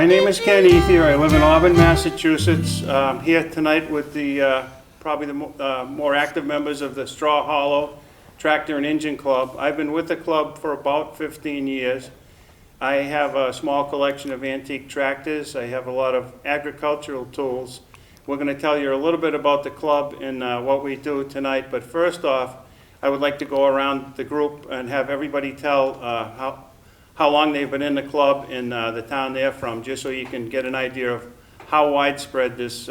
My name is Ken Ethier. I live in Auburn, Massachusetts. Here tonight with the probably the more active members of the Straw Hollow Tractor and Engine Club. I've been with the club for about 15 years. I have a small collection of antique tractors. I have a lot of agricultural tools. We're going to tell you a little bit about the club and what we do tonight. But first off, I would like to go around the group and have everybody tell how long they've been in the club in the town they're from, just so you can get an idea of how widespread this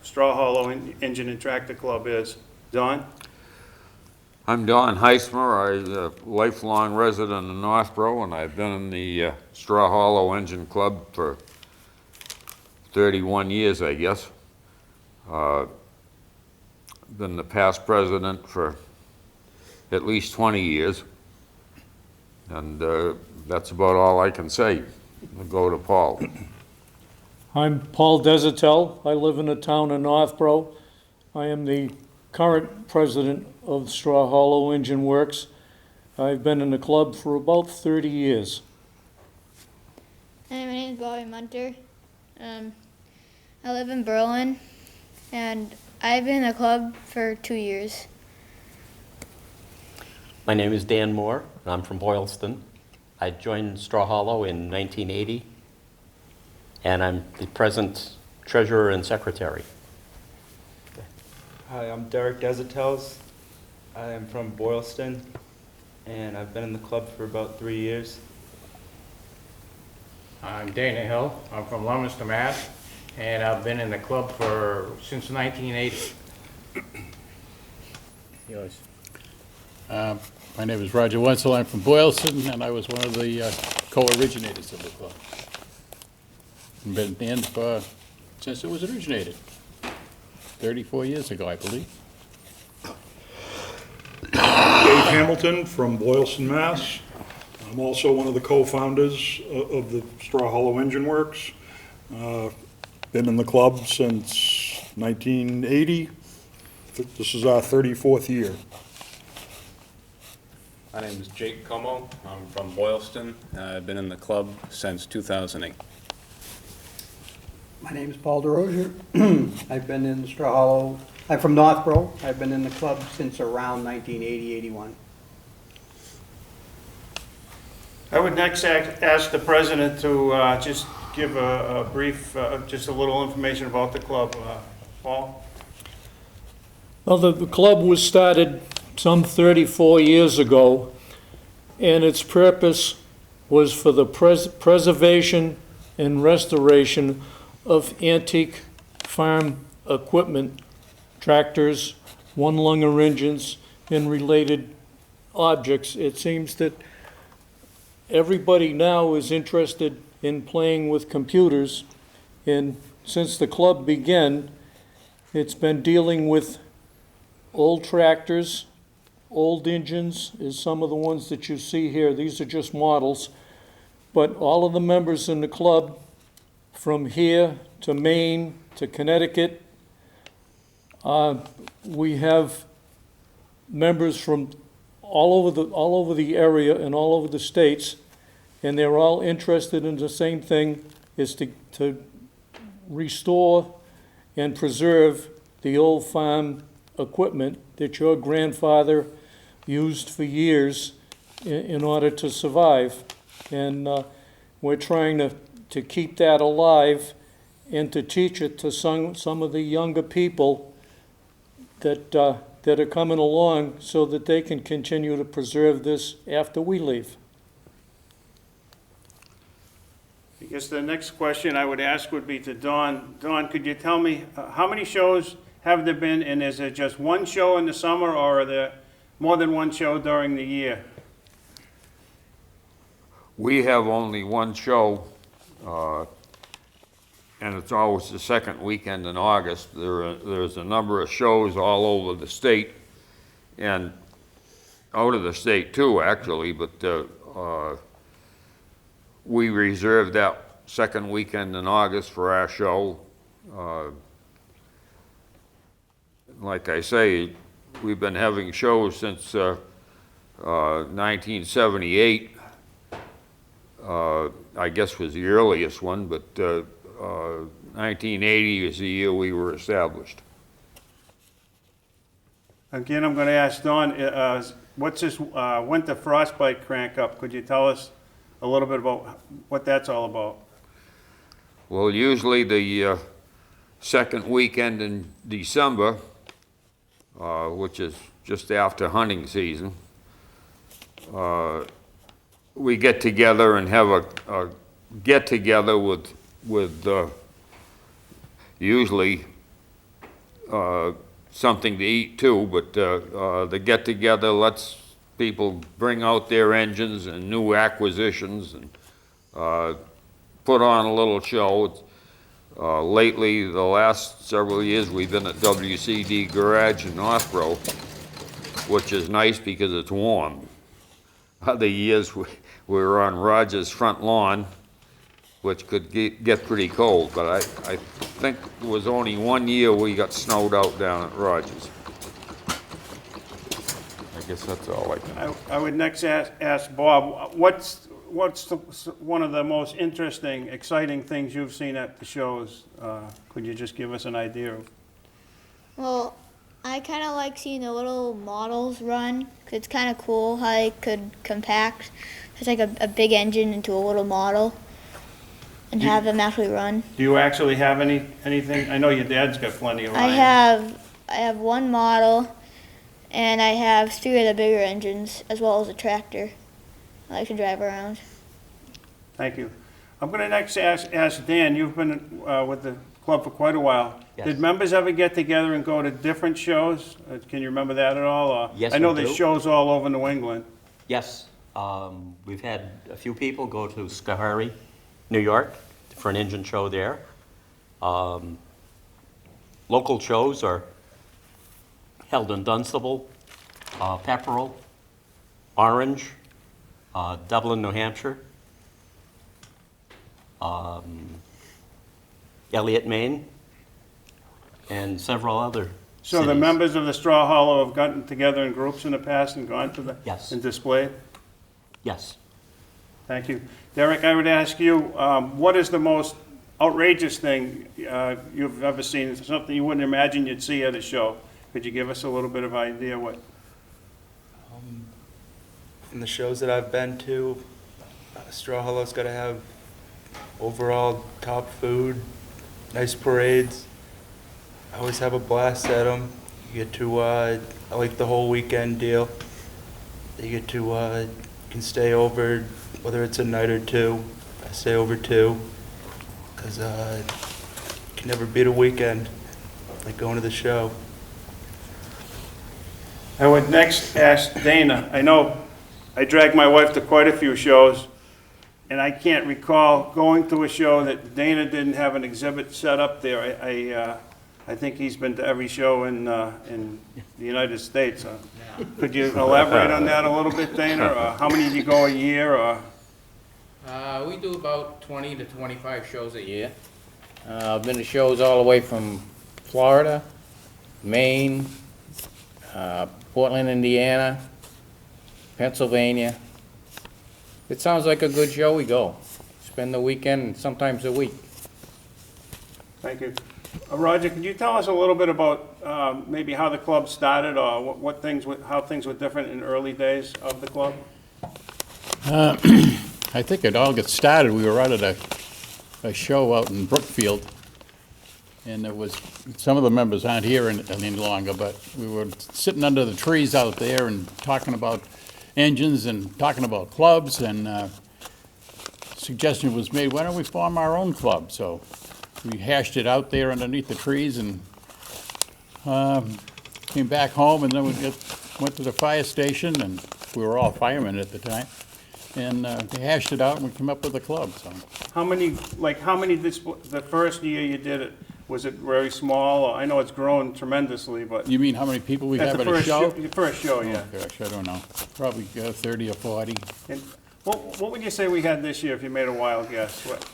Straw Hollow Engine and Tractor Club is. Don? I'm Don Heismer. I'm a lifelong resident of Northborough, and I've been in the Straw Hollow Engine Club for 31 years, I guess. Been the past president for at least 20 years, and that's about all I can say. I'll go to Paul. I'm Paul Desatel. I live in the town of Northborough. I am the current president of Straw Hollow Engine Works. I've been in the club for about 30 years. Hi, my name is Bobby Munter. I live in Berlin, and I've been in the club for 2 years. My name is Dan Moore, and I'm from Boylston. I joined Straw Hollow in 1980, and I'm the present treasurer and secretary. Hi, I'm Derek Desitels. I am from Boylston, and I've been in the club for about 3 years. I'm Dana Hill. I'm from Leominster, Mass. And I've been in the club since 1980. Yours. My name is Roger Wenzel. I'm from Boylston, and I was one of the co-originators of the club. I've been in since it was originated, 34 years ago, I believe. Dave Hamilton from Boylston, Mass. I'm also one of the co-founders of the Straw Hollow Engine Works. Been in the club since 1980. This is our 34th year. My name is Jake Como. I'm from Boylston. I've been in the club since 2008. My name is Paul DeRosier. I've been in Straw Hollow. I'm from Northborough. I've been in the club since around 1980-81. I would next ask the president to just give a brief, just a little information about the club. Paul? Well, the club was started some 34 years ago, and its purpose was for the preservation and restoration of antique farm equipment, tractors, one-lunger engines, and related objects. It seems that everybody now is interested in playing with computers, and since the club began, it's been dealing with old tractors, old engines is some of the ones that you see here. These are just models, but all of the members in the club, from here to Maine to Connecticut, we have members from all over the area and all over the states, and they're all interested in the same thing, is to restore and preserve the old farm equipment that your grandfather used for years in order to survive. And we're trying to keep that alive and to teach it to some of the younger people that are coming along so that they can continue to preserve this after we leave. I guess the next question I would ask would be to Don. Don, could you tell me how many shows have there been, and is there just one show in the summer, or are there more than one show during the year? We have only one show, and it's always the second weekend in August. There's a number of shows all over the state, and out of the state too, actually, but we reserved that second weekend in August for our show. Like I say, we've been having shows since 1978. I guess was the earliest one, but 1980 is the year we were established. Again, I'm going to ask Don, what's this winter frostbite crank up? Could you tell us a little bit about what that's all about? Well, usually the second weekend in December, which is just after hunting season, we get together and have a get-together with usually something to eat too, but the get-together lets people bring out their engines and new acquisitions and put on a little show. Lately, the last several years, we've been at WCD Garage in Northborough, which is nice because it's warm. Other years, we were on Rogers' front lawn, which could get pretty cold, but I think it was only one year we got snowed out down at Rogers. I guess that's all I can. I would next ask Bob, what's one of the most interesting, exciting things you've seen at the shows? Could you just give us an idea of? Well, I kind of like seeing the little models run, 'cause it's kind of cool how they could compact just like a big engine into a little model and have them actually run. Do you actually have anything? I know your dad's got plenty of I have one model, and I have 3 of the bigger engines, as well as a tractor I like to drive around. Thank you. I'm going to next ask Dan, you've been with the club for quite a while. Yes. Did members ever get together and go to different shows? Can you remember that at all? Or- Yes, I know we there's do. shows all over New England. Yes, we've had a few people go to Schoharie, New York, for an engine show there. Local shows are held in Dunstable, Pepperell, Orange, Dublin, New Hampshire, Elliott, Maine, and several other So the cities. members of the Straw Hollow have gotten together in groups in the past and gone to the, Yes. and displayed? Yes. Thank you. Derek, I would ask you, what is the most outrageous thing you've ever seen? Something you wouldn't imagine you'd see at a show? Could you give us a little bit of idea what? In the shows that I've been to, Straw Hollow's got to have overall top food, nice parades. I always have a blast at them. You get to, I like the whole weekend deal. You get to, can stay over, whether it's a night or two. I stay over 2, because can never beat a weekend, like going to the show. I would next ask Dana. I know I dragged my wife to quite a few shows, and I can't recall going to a show that Dana didn't have an exhibit set up there. I think he's been to every show in the United States. Could you elaborate on that a little bit, Dana? Or how many do you go a year? Or We do about 20 to 25 shows a year. I've been to shows all the way from Florida, Maine, Portland, Indiana, Pennsylvania. It sounds like a good show, we go. Spend the weekend, sometimes a week. Thank you. Roger, could you tell us a little bit about maybe how the club started, or how things were different in early days of the club? I think it all got started, we were out at a show out in Brookfield, and there was, some of the members aren't here any longer, but we were sitting under the trees out there and talking about engines and talking about clubs, and suggestion was made, why don't we form our own club? So we hashed it out there underneath the trees and came back home, and then we went to the fire station, and we were all firemen at the time, and we hashed it out and we came up with a club. So How many, the first year you did it, was it very small? I know it's grown tremendously, but. you mean how many people we At have the at a first show? Your first show, yeah. Oh gosh, I don't know, probably 30 or 40. And what would you say we had this year, if you made a wild guess? What?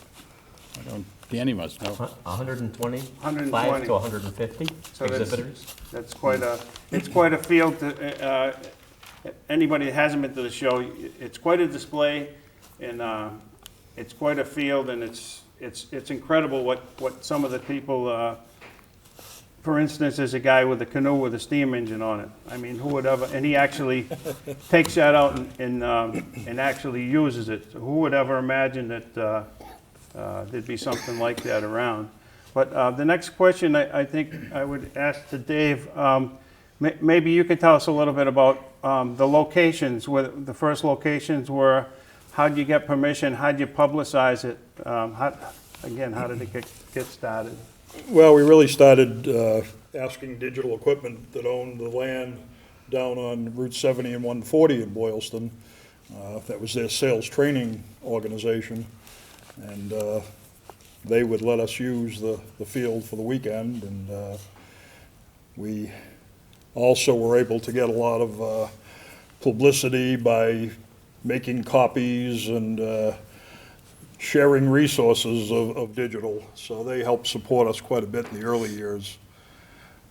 I don't, Danny must know. 120? 120. 5 to 150 So that's- exhibitors. That's quite a field to, anybody that hasn't been to the show, it's quite a display, and it's quite a field, and it's incredible what some of the people, for instance, there's a guy with a canoe with a steam engine on it. I mean, who would ever, and he actually takes that out and actually uses it. So who would ever imagine that there'd be something like that around? But the next question I think I would ask to Dave, maybe you could tell us a little bit about the locations, where the first locations were. How'd you get permission? How'd you publicize it? How did it get started? Well, we really started asking Digital Equipment that owned the land down on Route 70 and 140 in Boylston. That was their sales training organization. And they would let us use the field for the weekend. And we also were able to get a lot of publicity by making copies and sharing resources of digital. So they helped support us quite a bit in the early years.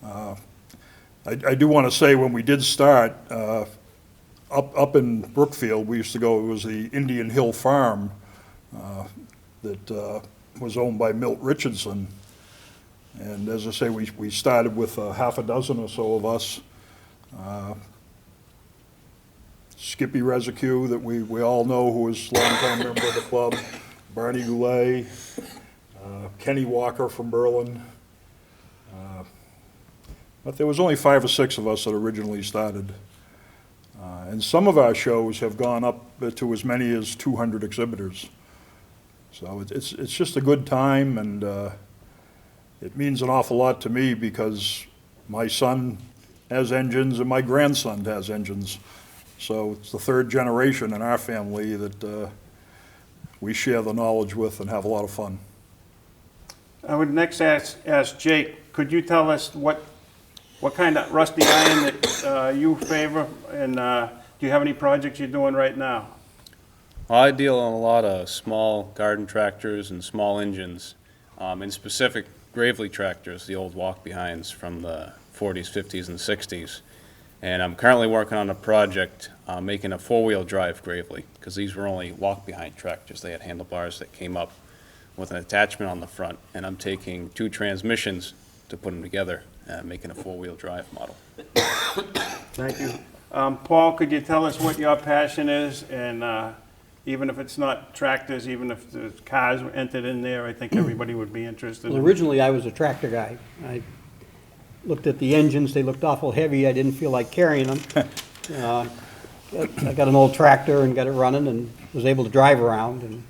I do want to say, when we did start, up in Brookfield, we used to go, it was the Indian Hill Farm that was owned by Milt Richardson. And as I say, we started with half a dozen or so of us. Skippy Rezacu, that we all know, who was a longtime member of the club, Barney Goulet, Kenny Walker from Berlin. But there was only 5 or 6 of us that originally started. And some of our shows have gone up to as many as 200 exhibitors. So it's just a good time, and it means an awful lot to me because my son has engines and my grandson has engines. So it's the 3rd generation in our family that we share the knowledge with and have a lot of fun. I would next ask Jake, could you tell us what kind of rusty iron that you favor, and do you have any projects you're doing right now? Well, I deal in a lot of small garden tractors and small engines, in specific Gravely tractors, the old walk-behinds from the 40s, 50s, and 60s. And I'm currently working on a project making a 4-wheel drive Gravely, because these were only walk-behind tractors. They had handlebars that came up with an attachment on the front, and I'm taking 2 transmissions to put them together, making a 4-wheel drive model. Thank you. Paul, could you tell us what your passion is? And even if it's not tractors, even if the cars were entered in there, I think everybody would be interested. Well, originally I was a tractor guy. I looked at the engines, they looked awful heavy, I didn't feel like carrying them. I got an old tractor and got it running and was able to drive around, and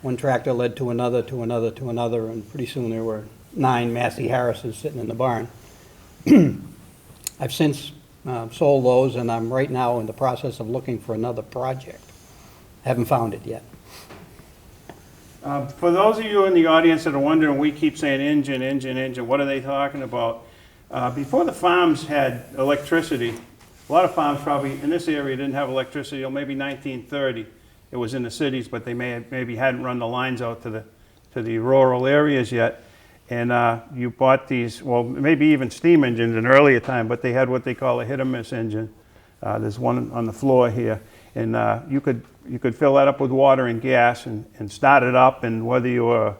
one tractor led to another, to another, to another, and pretty soon there were 9 Massey Harrises sitting in the barn. I've since sold those, and I'm right now in the process of looking for another project. Haven't found it yet. For those of you in the audience that are wondering, we keep saying engine, engine, engine, what are they talking about? Before the farms had electricity, a lot of farms probably in this area didn't have electricity until maybe 1930. It was in the cities, but they maybe hadn't run the lines out to the rural areas yet. And you bought these, well, maybe even steam engines in earlier time, but they had what they call a hit-or-miss engine. There's one on the floor here. And you could fill that up with water and gas and start it up, and whether you were,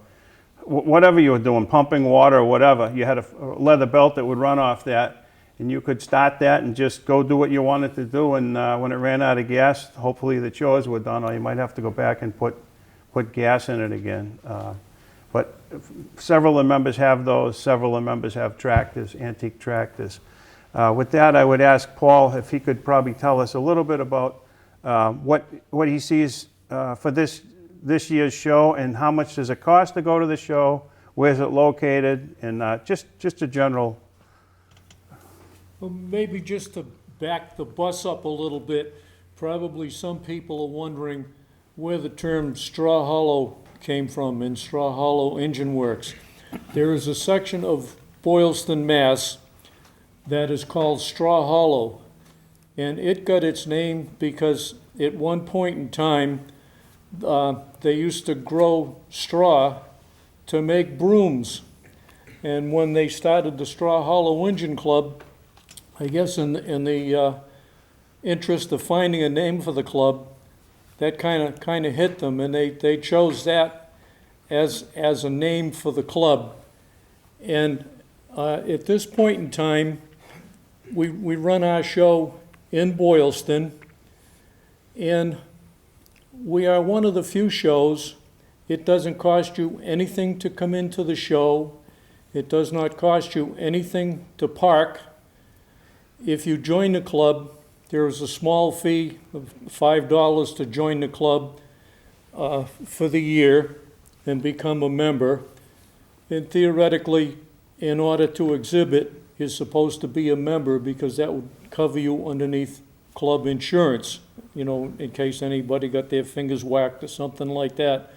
whatever you were doing, pumping water or whatever, you had a leather belt that would run off that, and you could start that and just go do what you wanted to do, and when it ran out of gas, hopefully the chores were done, or you might have to go back and put gas in it again. But several of the members have those, several of the members have tractors, antique tractors. With that, I would ask Paul if he could probably tell us a little bit about what he sees for this year's show, and how much does it cost to go to the show, where's it located, and just a general. Well, maybe just to back the bus up a little bit, probably some people are wondering where the term Straw Hollow came from in Straw Hollow Engine Works. There is a section of Boylston, Mass. that is called Straw Hollow. And it got its name because at one point in time, they used to grow straw to make brooms. And when they started the Straw Hollow Engine Club, I guess in the interest of finding a name for the club, that kind of hit them, and they chose that as a name for the club. And at this point in time, we run our show in Boylston, and we are one of the few shows. It doesn't cost you anything to come into the show. It does not cost you anything to park. If you join the club, there is a small fee of $5 to join the club for the year and become a member. And theoretically, in order to exhibit, you're supposed to be a member because that would cover you underneath club insurance, you know, in case anybody got their fingers whacked or something like that.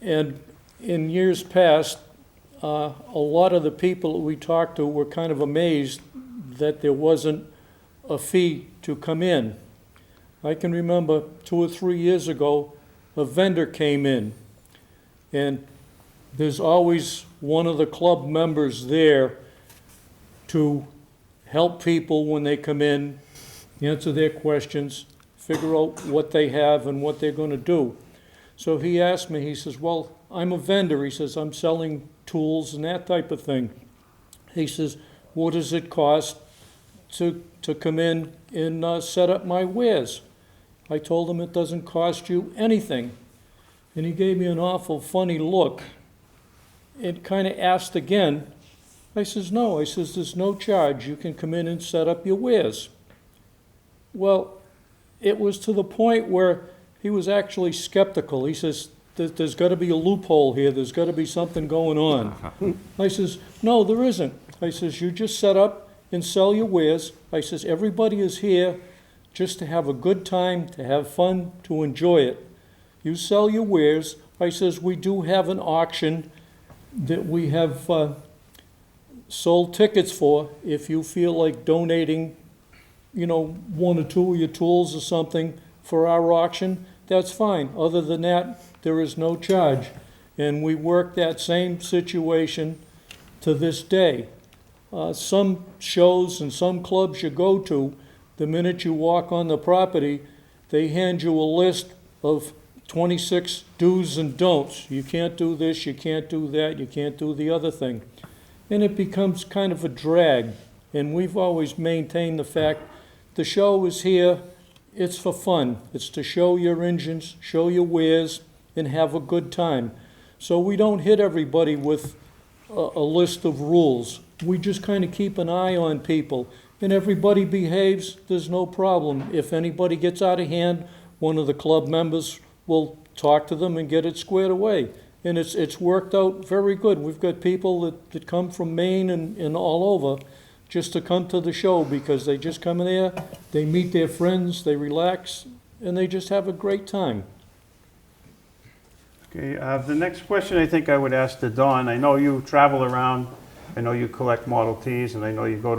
And in years past, a lot of the people that we talked to were kind of amazed that there wasn't a fee to come in. I can remember 2 or 3 years ago, a vendor came in, and there's always one of the club members there to help people when they come in, answer their questions, figure out what they have and what they're going to do. So he asked me, he says, well, I'm a vendor. He says, I'm selling tools and that type of thing. He says, what does it cost to come in and set up my wares? I told him it doesn't cost you anything. And he gave me an awful funny look. It kind of asked again. I says, no. I says, there's no charge. You can come in and set up your wares. Well, it was to the point where he was actually skeptical. He says, there's got to be a loophole here. There's got to be something going on. I says, no, there isn't. I says, you just set up and sell your wares. I says, everybody is here just to have a good time, to have fun, to enjoy it. You sell your wares. I says, we do have an auction that we have sold tickets for. If you feel like donating, you know, 1 or 2 of your tools or something for our auction, that's fine. Other than that, there is no charge. And we work that same situation to this day. Some shows and some clubs you go to, the minute you walk on the property, they hand you a list of 26 do's and don'ts. You can't do this, you can't do that, you can't do the other thing. And it becomes kind of a drag. And we've always maintained the fact the show is here, it's for fun. It's to show your engines, show your wares, and have a good time. So we don't hit everybody with a list of rules. We just kind of keep an eye on people. And everybody behaves, there's no problem. If anybody gets out of hand, one of the club members will talk to them and get it squared away. And it's worked out very good. We've got people that come from Maine and all over just to come to the show because they just come in there, they meet their friends, they relax, and they just have a great time. Okay, the next question I think I would ask to Dawn. I know you travel around, I know you collect Model Ts, and I know you go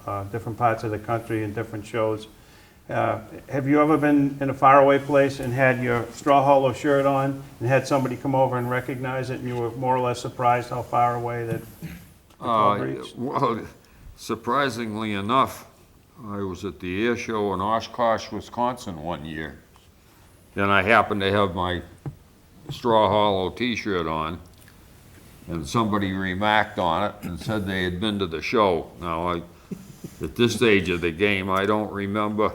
to different parts of the country and different shows. Have you ever been in a faraway place and had your Straw Hollow shirt on and had somebody come over and recognize it and you were more or less surprised how far away that the club reached? Well, surprisingly enough, I was at the air show in Oshkosh, Wisconsin one year. And I happened to have my Straw Hollow t-shirt on, and somebody remarked on it and said they had been to the show. Now, at this stage of the game, I don't remember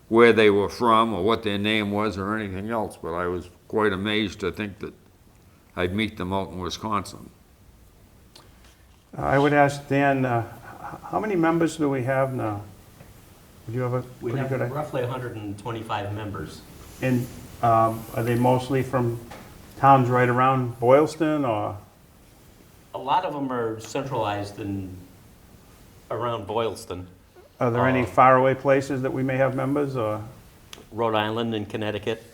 where they were from or what their name was or anything else, but I was quite amazed to think that I'd meet them out in Wisconsin. I would ask Dan, how many members do we have now? Would you have a We pretty have good idea? roughly 125 members. And are they mostly from towns right around Boylston, or? A lot of them are centralized around Boylston, Are there any faraway places that we may have members, or? Rhode Island and Connecticut,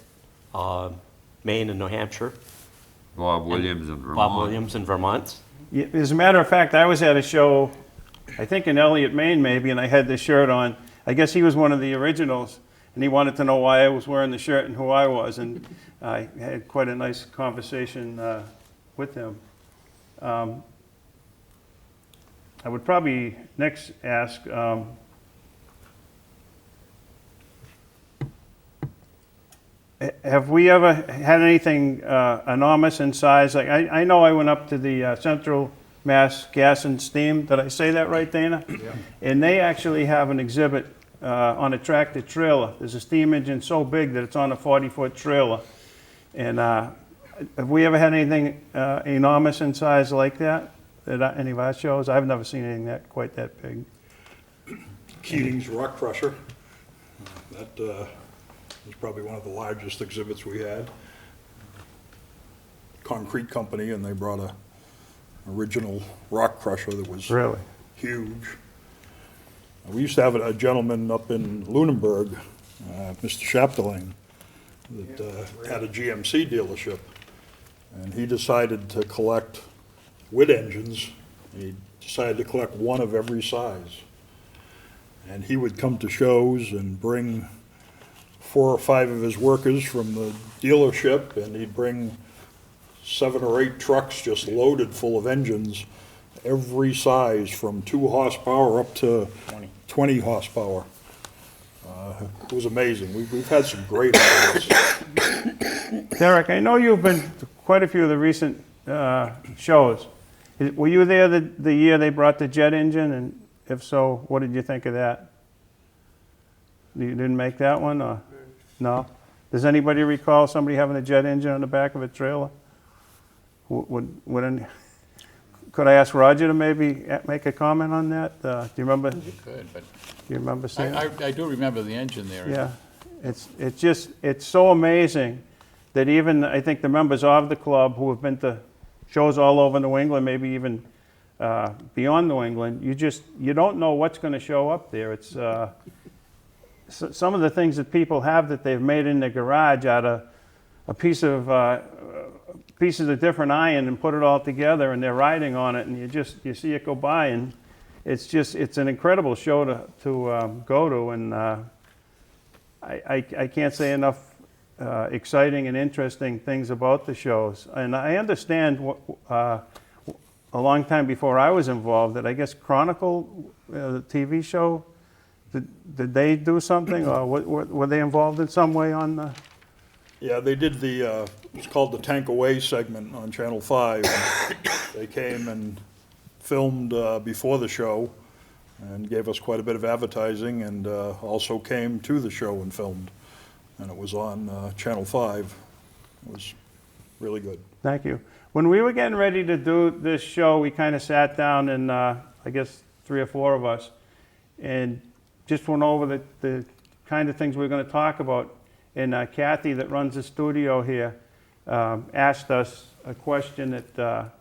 Maine and New Hampshire. Bob Williams in Vermont. Bob Williams in Vermont. Yeah, as a matter of fact, I was at a show, I think in Elliott, Maine maybe, and I had this shirt on. I guess he was one of the originals, and he wanted to know why I was wearing the shirt and who I was, and I had quite a nice conversation with him. I would probably next ask, have we ever had anything enormous in size? Like, I know I went up to the Central Mass Gas and Steam. Did I say that right, Dana? Yeah. And they actually have an exhibit on a tractor trailer. There's a steam engine so big that it's on a 40-foot trailer. And have we ever had anything enormous in size like that at any of our shows? I've never seen anything quite that big. Keating's Rock Crusher. That was probably one of the largest exhibits we had. Concrete company, and they brought a original rock crusher that was Really? huge. We used to have a gentleman up in Lunenburg, Mr. Chapdelaine, that had a GMC dealership, and he decided to collect wood engines. He decided to collect one of every size. And he would come to shows and bring 4 or 5 of his workers from the dealership, and he'd bring 7 or 8 trucks just loaded full of engines, every size from 2 horsepower up to 20 horsepower. It was amazing. We've had some great ideas. Derek, I know you've been to quite a few of the recent shows. Were you there the year they brought the jet engine? And if so, what did you think of that? You didn't make that one, or no? Does anybody recall somebody having a jet engine on the back of a trailer? Could I ask Roger to maybe make a comment on that? Do you remember? You could, but Do you remember seeing it? I do remember the engine there. Yeah, it's so amazing that even, I think, the members of the club who have been to shows all over New England, maybe even beyond New England, you don't know what's going to show up there. It's some of the things that people have that they've made in their garage out of a pieces of different iron and put it all together, and they're riding on it, and you see it go by, and it's an incredible show to go to, and I can't say enough exciting and interesting things about the shows. And I understand a long time before I was involved that I guess Chronicle, the TV show, did they do something, or were they involved in some way on the? Yeah, they did it's called the Tank Away segment on Channel 5. They came and filmed before the show and gave us quite a bit of advertising, and also came to the show and filmed. And it was on Channel 5. It was really good. Thank you. When we were getting ready to do this show, we kind of sat down, and I guess 3 or 4 of us, and just went over the kind of things we were going to talk about. And Kathy, that runs the studio here, asked us a question that,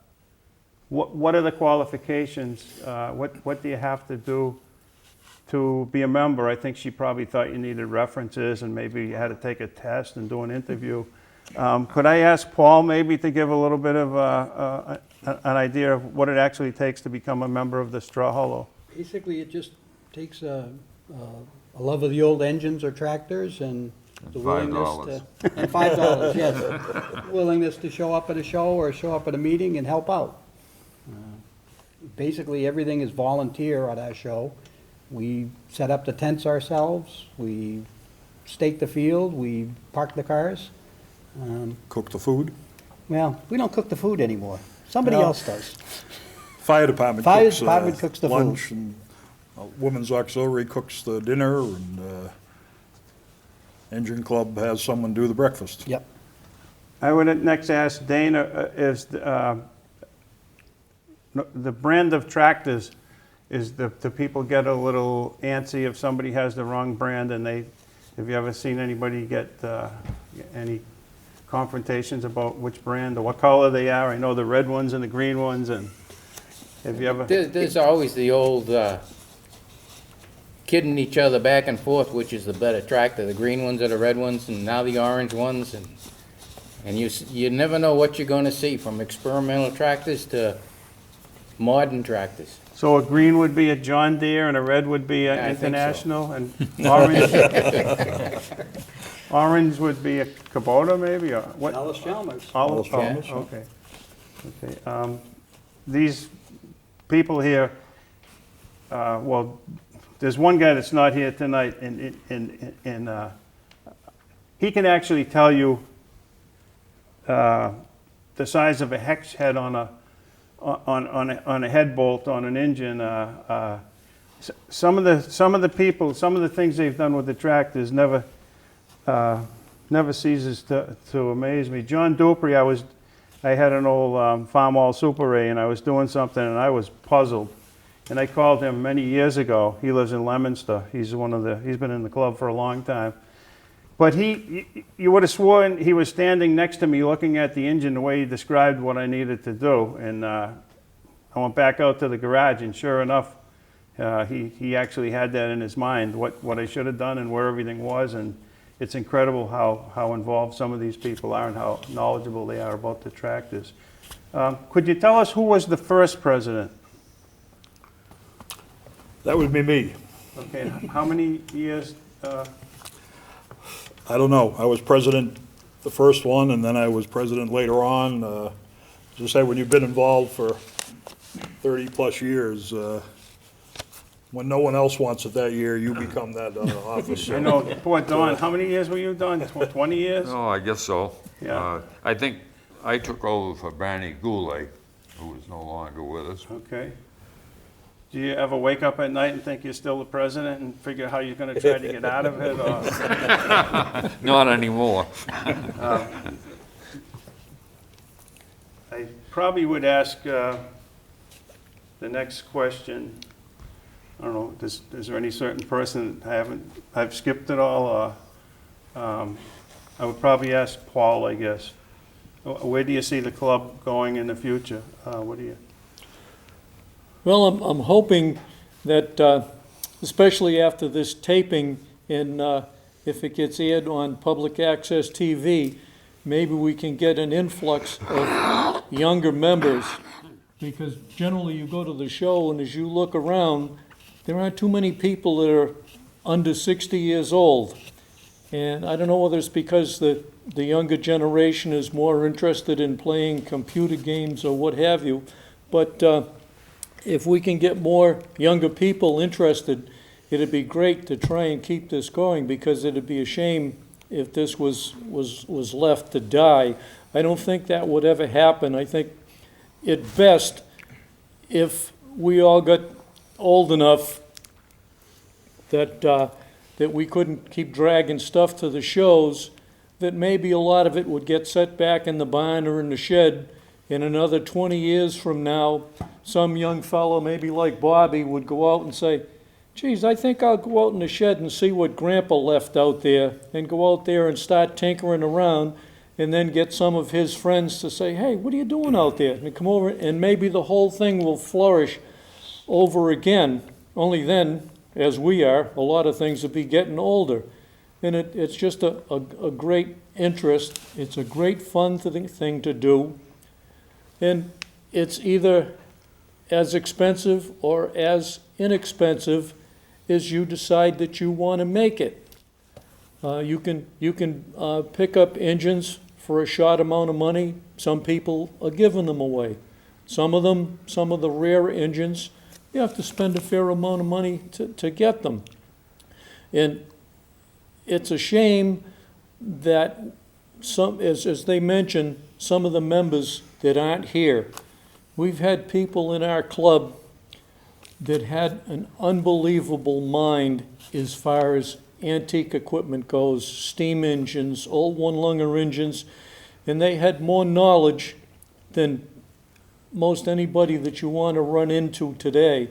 what are the qualifications? What do you have to do to be a member? I think she probably thought you needed references, and maybe you had to take a test and do an interview. Could I ask Paul maybe to give a little bit of an idea of what it actually takes to become a member of the Straw Hollow? Basically, it just takes a love of the old engines or tractors, and the willingness to, and $5, yes, willingness to show up at a show or show up at a meeting and help out. Basically, everything is volunteer at our show. We set up the tents ourselves, we stake the field, we park the cars. Cook the food. Well, we don't cook the food anymore. Somebody else does. Fire department Fire cooks, department cooks the lunch, food. and Women's Auxiliary cooks the dinner, and Engine Club has someone do the breakfast. Yep. I would next ask Dana, is the brand of tractors, do people get a little antsy if somebody has the wrong brand, and have you ever seen anybody get any confrontations about which brand or what color they are? I know the red ones and the green ones, and have you ever? There's always the old kidding each other back and forth, which is the better tractor. The green ones are the red ones, and now the orange ones, and you never know what you're going to see, from experimental tractors to modern tractors. So a green would be a John Deere, and a red would be Yeah, an I think so. International, and orange would be a Kubota, maybe, or what? Alice Chalmers. Olive, oh, Chalmers, yeah. okay. Okay. These people here, well, there's one guy that's not here tonight, and he can actually tell you the size of a hex head on a head bolt on an engine. Some of the people, some of the things they've done with the tractors never ceases to amaze me. John Dupree, I had an old Farmall Super Ray, and I was doing something, and I was puzzled. And I called him many years ago. He lives in Leominster. He's been in the club for a long time. But you would have sworn he was standing next to me looking at the engine the way he described what I needed to do. And I went back out to the garage, and sure enough, he actually had that in his mind, what I should have done and where everything was. And it's incredible how involved some of these people are and how knowledgeable they are about the tractors. Could you tell us who was the first president? That would be me. Okay, how many years? I don't know. I was president the first one, and then I was president later on. As I say, when you've been involved for 30-plus years, when no one else wants it that year, you become that officer. I know, poor Don, how many years were you, Don? 20 years? Oh, I guess so. Yeah. I think I took over for Barney Goulet, who is no longer with us. Okay. Do you ever wake up at night and think you're still the president and figure how you're going to try to get out of it? Or? Not anymore. I probably would ask the next question. I don't know, is there any certain person I've skipped it all? I would probably ask Paul, I guess. Where do you see the club going in the future? What do you? Well, I'm hoping that, especially after this taping, and if it gets aired on public access TV, maybe we can get an influx of younger members. Because generally you go to the show, and as you look around, there aren't too many people that are under 60 years old. And I don't know whether it's because the younger generation is more interested in playing computer games or what have you, but if we can get more younger people interested, it'd be great to try and keep this going, because it'd be a shame if this was left to die. I don't think that would ever happen. I think at best, if we all got old enough that we couldn't keep dragging stuff to the shows, that maybe a lot of it would get set back in the barn or in the shed. In another 20 years from now, some young fellow, maybe like Bobby, would go out and say, geez, I think I'll go out in the shed and see what Grandpa left out there, and go out there and start tinkering around, and then get some of his friends to say, hey, what are you doing out there? And come over, and maybe the whole thing will flourish over again. Only then, as we are, a lot of things will be getting older. And it's just a great interest. It's a great fun thing to do. And it's either as expensive or as inexpensive as you decide that you want to make it. You can pick up engines for a short amount of money. Some people are giving them away. Some of the rare engines, you have to spend a fair amount of money to get them. And it's a shame that as they mentioned, some of the members that aren't here. We've had people in our club that had an unbelievable mind as far as antique equipment goes, steam engines, old one-lunger engines, and they had more knowledge than most anybody that you want to run into today.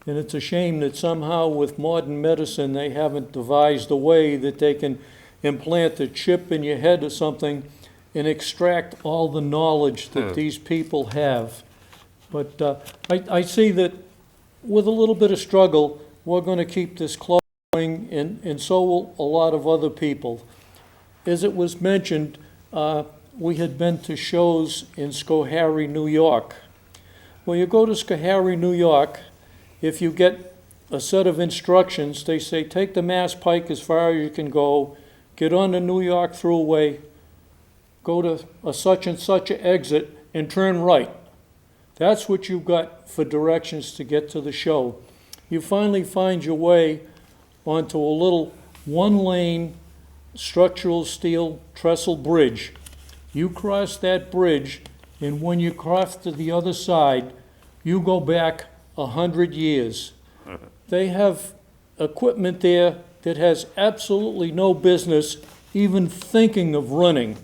And it's a shame that somehow with modern medicine they haven't devised a way that they can implant a chip in your head or something and extract all the knowledge that these people have. But I see that with a little bit of struggle, we're going to keep this club going, and so will a lot of other people. As it was mentioned, we had been to shows in Schoharie, New York. When you go to Schoharie, New York, if you get a set of instructions, they say, take the Mass Pike as far as you can go, get on the New York Thruway, go to a such and such an exit, and turn right. That's what you've got for directions to get to the show. You finally find your way onto a little one-lane structural steel trestle bridge. You cross that bridge, and when you cross to the other side, you go back 100 years. They have equipment there that has absolutely no business even thinking of running.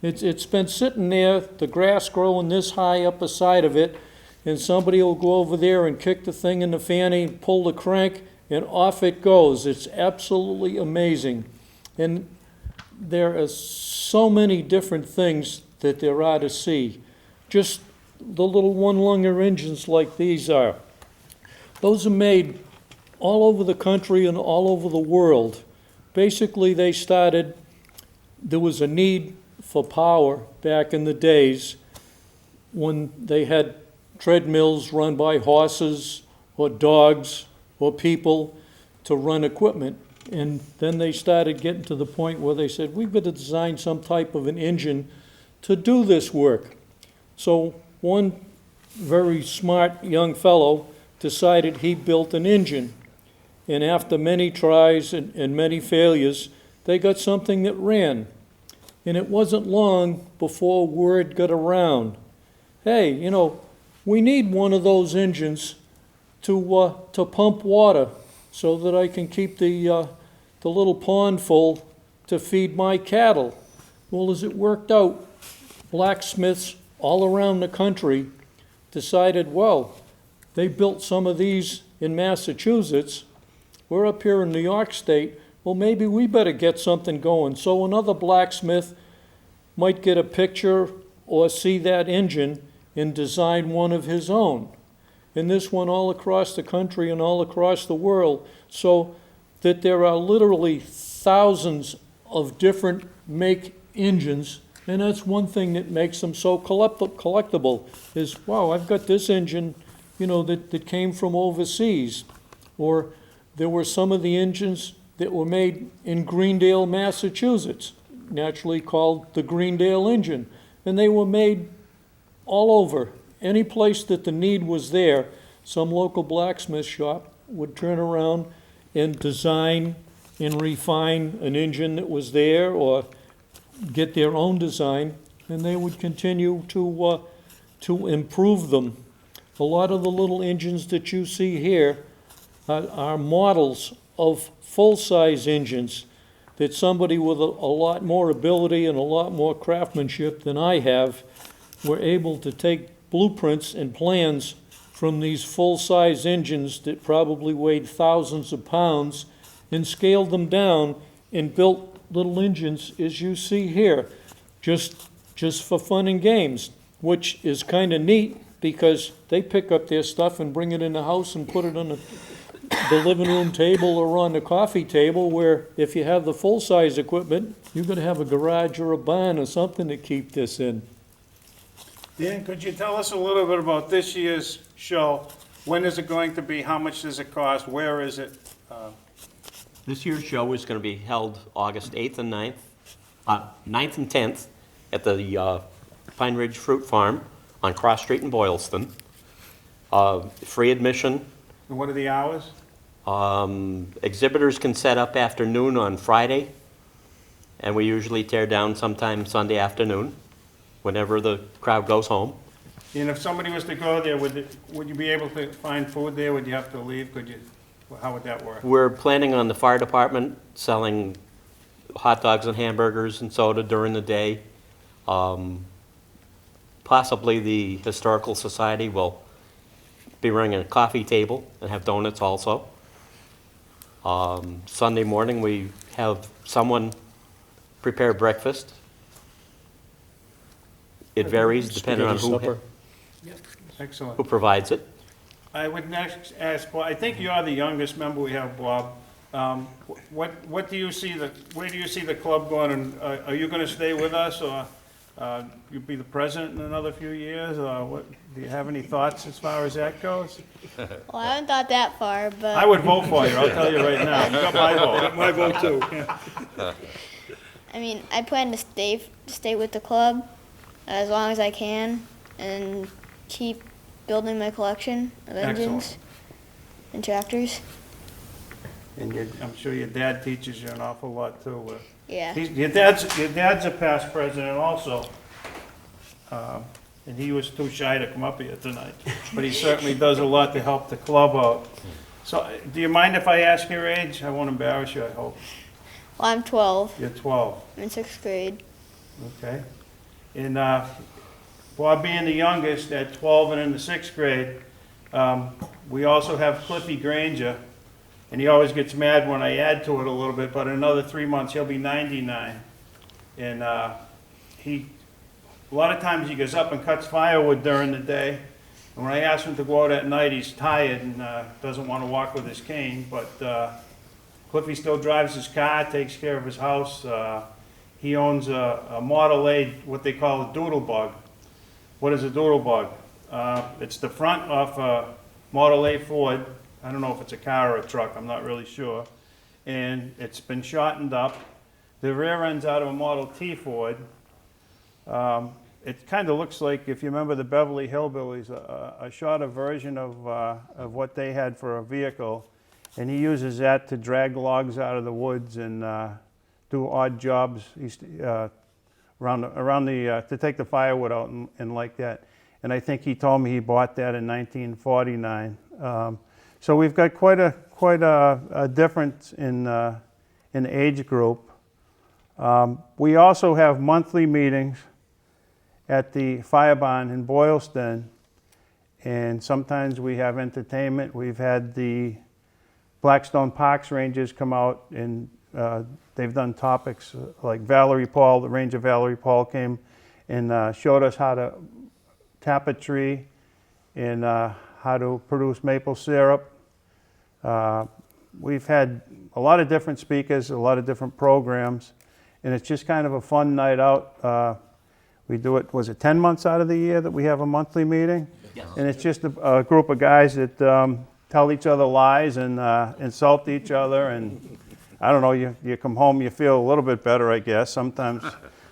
It's been sitting there, the grass growing this high up the side of it, and somebody will go over there and kick the thing in the fanny, pull the crank, and off it goes. It's absolutely amazing. And there are so many different things that there are to see. Just the little one-lunger engines like these are. Those are made all over the country and all over the world. Basically, they started, there was a need for power back in the days when they had treadmills run by horses or dogs or people to run equipment. And then they started getting to the point where they said, we've got to design some type of an engine to do this work. So one very smart young fellow decided he built an engine. And after many tries and many failures, they got something that ran. And it wasn't long before word got around, hey, you know, we need one of those engines to pump water so that I can keep the little pond full to feed my cattle. Well, as it worked out, blacksmiths all around the country decided, well, they built some of these in Massachusetts. We're up here in New York State. Well, maybe we better get something going. So another blacksmith might get a picture or see that engine and design one of his own. And this went all across the country and all across the world, so that there are literally thousands of different make engines. And that's one thing that makes them so collectible is, wow, I've got this engine, you know, that came from overseas. Or there were some of the engines that were made in Greendale, Massachusetts, naturally called the Greendale engine. And they were made all over. Any place that the need was there, some local blacksmith shop would turn around and design and refine an engine that was there, or get their own design, and they would continue to improve them. A lot of the little engines that you see here are models of full-size engines that somebody with a lot more ability and a lot more craftsmanship than I have were able to take blueprints and plans from these full-size engines that probably weighed thousands of pounds and scaled them down and built little engines as you see here, just for fun and games, which is kind of neat because they pick up their stuff and bring it in the house and put it on the living room table or on the coffee table, where if you have the full-size equipment, you're going to have a garage or a barn or something to keep this in. Dan, could you tell us a little bit about this year's show? When is it going to be? How much does it cost? Where is it? This year's show is going to be held August 8th and 9th, 9th and 10th at the Pine Ridge Fruit Farm on Cross Street in Boylston. Free admission. And what are the hours? Exhibitors can set up after noon on Friday, and we usually tear down sometime Sunday afternoon, whenever the crowd goes home. And if somebody was to go there, would you be able to find food there? Would you have to leave? How would that work? We're planning on the fire department selling hot dogs and hamburgers and soda during the day. Possibly the Historical Society will be running a coffee table and have donuts also. Sunday morning, we have someone prepare breakfast. It varies depending on Excellent. who provides it. I would next ask, Bob, I think you're the youngest member we have, Bob. What do you see, where do you see the club going? And are you going to stay with us, or you'll be the president in another few years? Or what, do you have any thoughts as far as that goes? Well, I haven't thought that far, but I would vote for you, I'll tell you right now. You got my vote. My vote too. I mean, I plan to stay with the club as long as I can and keep building my collection of engines and tractors. And I'm sure your dad teaches you an awful lot too. Yeah. Your dad's a past president also. And he was too shy to come up here tonight. But he certainly does a lot to help the club out. So, do you mind if I ask your age? I won't embarrass you, I hope. Well, I'm 12. You're 12, I'm in 6th grade. okay? And Bob being the youngest at 12 and in the 6th grade, we also have Cliffy Granger. And he always gets mad when I add to it a little bit, but in another 3 months, he'll be 99. And a lot of times he goes up and cuts firewood during the day. And when I ask him to go out at night, he's tired and doesn't want to walk with his cane. But Cliffy still drives his car, takes care of his house. He owns a Model A, what they call a doodle bug. What is a doodle bug? It's the front of a Model A Ford. I don't know if it's a car or a truck, I'm not really sure. And it's been shortened up. The rear end's out of a Model T Ford. It kind of looks like, if you remember the Beverly Hillbillies, a shorter version of what they had for a vehicle. And he uses that to drag logs out of the woods and do odd jobs to take the firewood out and like that. And I think he told me he bought that in 1949. So we've got quite a difference in age group. We also have monthly meetings at the Fire Barn in Boylston, and sometimes we have entertainment. We've had the Blackstone Parks Rangers come out, and they've done topics like Valerie Paul, the Ranger Valerie Paul came and showed us how to tap a tree and how to produce maple syrup. We've had a lot of different speakers, a lot of different programs, and it's just kind of a fun night out. We do it, was it 10 months out of the year that we have a monthly meeting? Yes. And it's just a group of guys that tell each other lies and insult each other, and I don't know, you come home, you feel a little bit better, I guess, sometimes.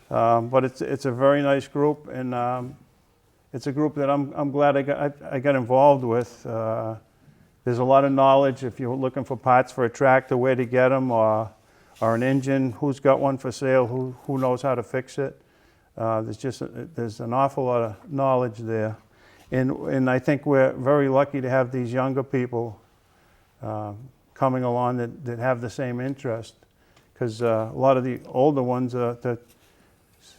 But it's a very nice group, and it's a group that I'm glad I got involved with. There's a lot of knowledge if you're looking for parts for a tractor, where to get them, or an engine, who's got one for sale, who knows how to fix it. There's an awful lot of knowledge there. And I think we're very lucky to have these younger people coming along that have the same interest. Because a lot of the older ones, to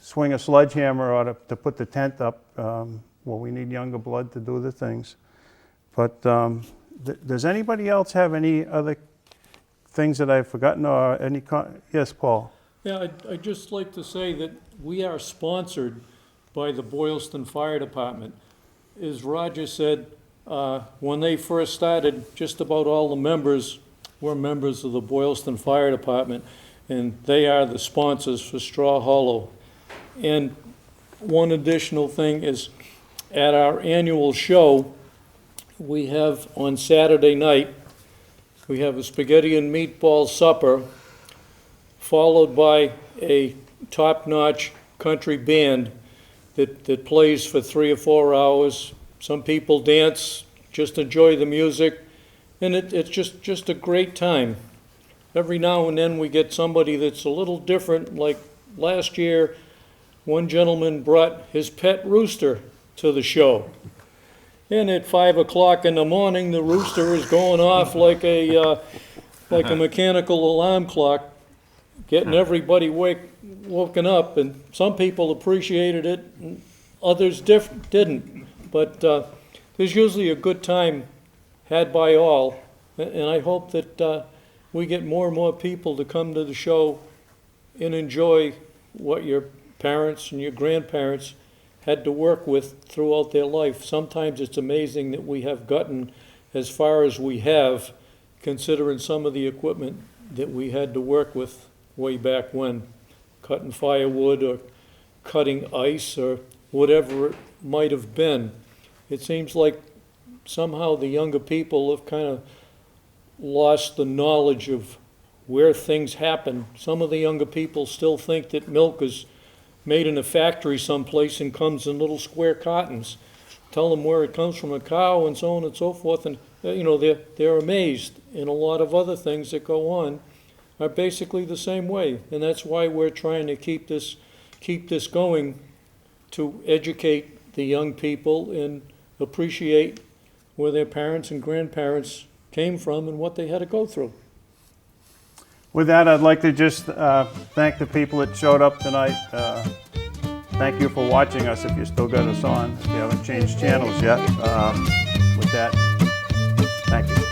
swing a sledgehammer or to put the tent up, well, we need younger blood to do the things. But does anybody else have any other things that I've forgotten, or any, yes, Paul? Yeah, I'd just like to say that we are sponsored by the Boylston Fire Department. As Roger said, when they first started, just about all the members were members of the Boylston Fire Department, and they are the sponsors for Straw Hollow. And one additional thing is, at our annual show, we have on Saturday night, we have a spaghetti and meatball supper, followed by a top-notch country band that plays for 3 or 4 hours. Some people dance, just enjoy the music, and it's just a great time. Every now and then we get somebody that's a little different. Like last year, one gentleman brought his pet rooster to the show. And at 5 o'clock in the morning, the rooster is going off like a mechanical alarm clock, getting everybody woken up. And some people appreciated it, and others didn't. But there's usually a good time had by all, and I hope that we get more and more people to come to the show and enjoy what your parents and your grandparents had to work with throughout their life. Sometimes it's amazing that we have gotten as far as we have, considering some of the equipment that we had to work with way back when, cutting firewood or cutting ice or whatever it might have been. It seems like somehow the younger people have kind of lost the knowledge of where things happen. Some of the younger people still think that milk is made in a factory someplace and comes in little square cartons. tell them where it comes from, a cow, and so on and so forth, and, they're amazed. And a lot of other things that go on are basically the same way. And that's why we're trying to keep this going, to educate the young people and appreciate where their parents and grandparents came from and what they had to go through. With that, I'd like to just thank the people that showed up tonight. Thank you for watching us if you still got us on, if you haven't changed channels yet. With that, thank you.